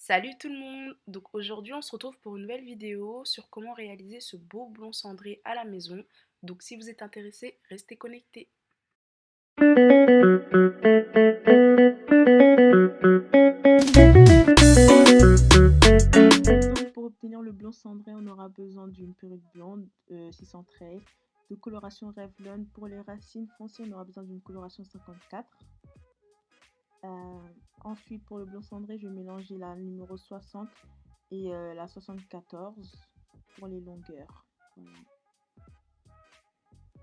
Salut tout le monde! Donc aujourd'hui on se retrouve pour une nouvelle vidéo sur comment réaliser ce beau blond cendré à la maison. Donc si vous êtes intéressé, restez connectés. Donc pour obtenir le blond cendré, on aura besoin d'une perruque blonde 613, de coloration Revlon. Pour les racines foncées, on aura besoin d'une coloration 54. Ensuite pour le blond cendré, je vais mélanger la numéro 60 et la 74 pour les longueurs. Voilà.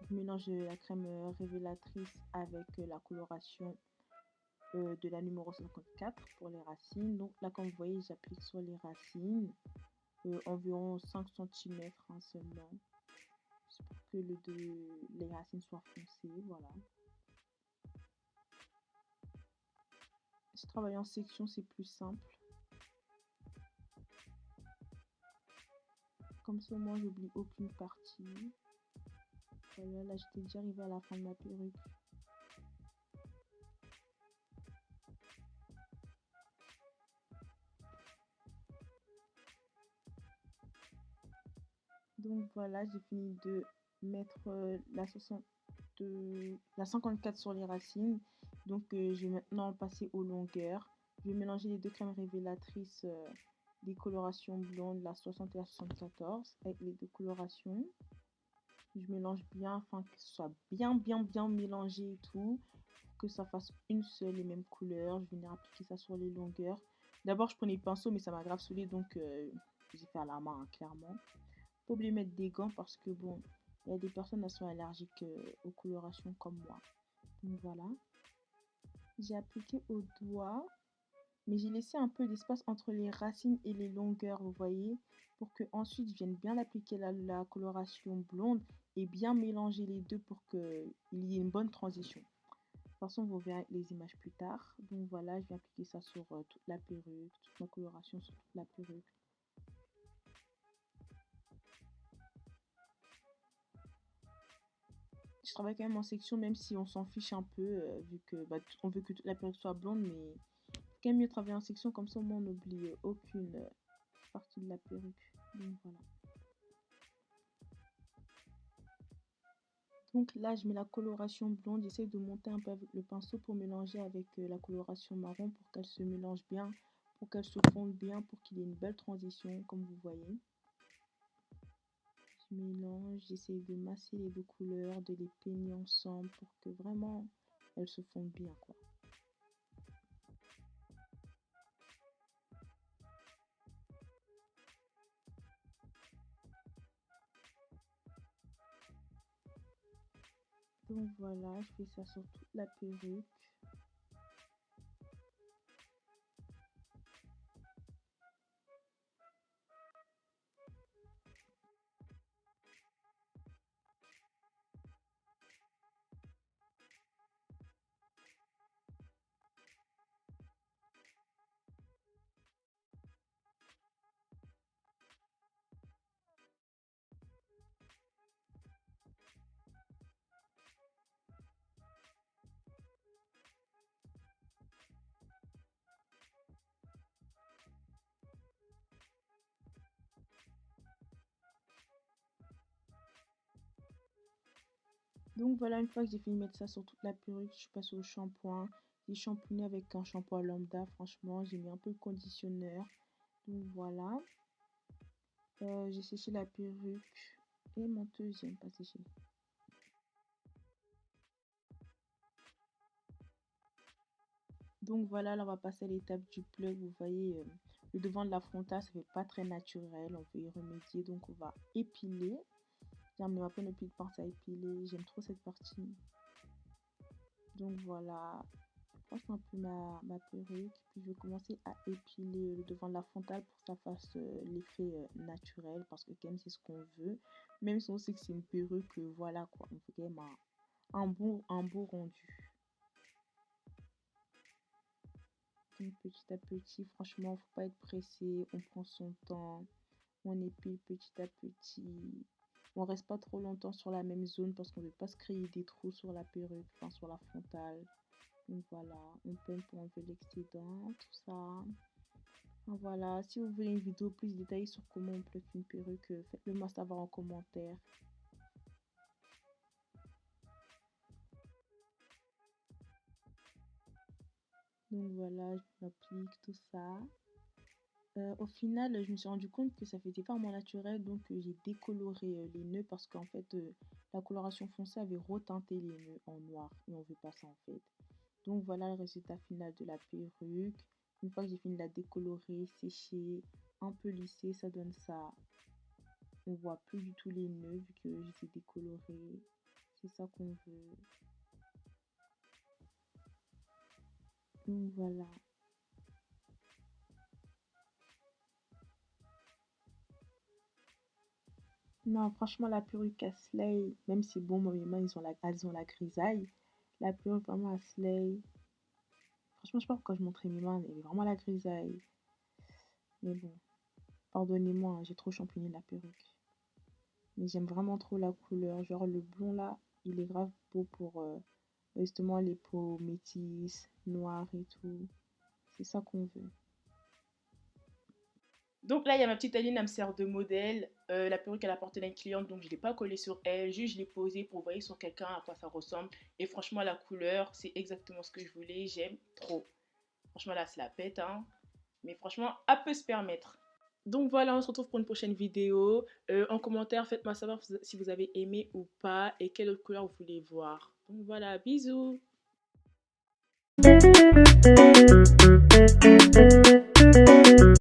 Je mélange la crème révélatrice avec la coloration de la numéro 54 pour les racines. Donc là, comme vous voyez, j'applique sur les racines environ 5 cm seulement. C'est pour que les racines soient foncées. Voilà. Si je travaille en section, c'est plus simple. Comme ça, moi, j'oublie aucune partie. Voilà, là, j'étais déjà arrivée à la fin de ma perruque. Donc voilà, j'ai fini de mettre la 54 sur les racines. Donc je vais maintenant passer aux longueurs. Je vais mélanger les deux crèmes révélatrices des colorations blondes, la 60 et la 74, avec les deux colorations. Je mélange bien afin que ce soit bien mélangé et tout, pour que ça fasse une seule et même couleur. Je vais venir appliquer ça sur les longueurs. D'abord je prenais le pinceau mais ça m'a grave saoulé, donc j'ai fait à la main, hein, clairement. Faut oublier de mettre des gants parce que bon, il y a des personnes qui sont allergiques aux colorations comme moi. Donc voilà. J'ai appliqué au doigt, mais j'ai laissé un peu d'espace entre les racines et les longueurs, vous voyez, pour que ensuite je vienne bien appliquer la coloration blonde et bien mélanger les deux pour qu'il y ait une bonne transition. De toute façon, vous verrez les images plus tard. Donc voilà, je vais appliquer ça sur toute la perruque, toute ma coloration sur toute la perruque. Je travaille quand même en section, même si on s'en fiche un peu, vu que on veut que la perruque soit blonde, mais c'est quand même mieux travailler en section, comme ça au moins on n'oublie aucune partie de la perruque. Donc voilà. Donc là, je mets la coloration blonde, j'essaie de monter un peu avec le pinceau pour mélanger avec la coloration marron pour qu'elle se mélange bien, pour qu'elle se fonde bien, pour qu'il y ait une belle transition, comme vous voyez. Je mélange, j'essaie de masser les deux couleurs, de les peigner ensemble pour que vraiment elles se fondent bien, quoi. Donc voilà, je fais ça sur toute la perruque. Donc voilà, une fois que j'ai fini de mettre ça sur toute la perruque, je passe au shampoing. J'ai shampooné avec un shampoing lambda, franchement, j'ai mis un peu de conditionneur. Donc voilà. J'ai séché la perruque et monteuse, j'aime pas sécher. Donc voilà, là on va passer à l'étape du plug. Vous voyez, le devant de la frontale, ça fait pas très naturel. On veut y remédier, donc on va épiler. J'ai amené ma peine de pince à épiler. J'aime trop cette partie. Donc voilà, je passe un peu ma perruque. Puis je vais commencer à épiler le devant de la frontale pour que ça fasse l'effet naturel. Parce que quand même, c'est ce qu'on veut. Même si on sait que c'est une perruque, voilà quoi. On fait quand même un beau rendu. Donc petit à petit, franchement, faut pas être pressé. On prend son temps. On épile petit à petit. On reste pas trop longtemps sur la même zone parce qu'on veut pas se créer des trous sur la perruque, enfin sur la frontale. Donc voilà, on peigne pour enlever l'excédent, tout ça. Voilà, si vous voulez une vidéo plus détaillée sur comment on plaque une perruque, faites-le moi savoir en commentaire. Donc voilà, je m'applique tout ça. Au final, je me suis rendu compte que ça faisait pas vraiment naturel, donc j'ai décoloré les nœuds parce qu'en fait, la coloration foncée avait reteinté les nœuds en noir et on veut pas ça en fait. Donc voilà le résultat final de la perruque. Une fois que j'ai fini de la décolorer, sécher, un peu lisser, ça donne ça. On voit plus du tout les nœuds vu que je les ai décolorés. C'est ça qu'on veut. Donc voilà. Non, franchement, la perruque à Slay, même si bon, moi, mes mains, elles ont la grisaille. La perruque vraiment à Slay. Franchement, je sais pas pourquoi je montrais mes mains, elle est vraiment la grisaille. Mais bon, pardonnez-moi, hein, j'ai trop champigné la perruque. Mais j'aime vraiment trop la couleur. Genre le blond là, il est grave beau pour justement les peaux métisses, noires et tout. C'est ça qu'on veut. Donc là, il y a ma petite Aline, elle me sert de modèle. La perruque, elle appartenait à une cliente, donc je ne l'ai pas collée sur elle. Juste, je l'ai posée pour voir sur quelqu'un à quoi ça ressemble. Et franchement, la couleur, c'est exactement ce que je voulais. J'aime trop. Franchement, là, c'est la pète, hein. Mais franchement, elle peut se permettre. Donc voilà, on se retrouve pour une prochaine vidéo. En commentaire, faites-moi savoir si vous avez aimé ou pas et quelle autre couleur vous voulez voir. Donc voilà, bisous.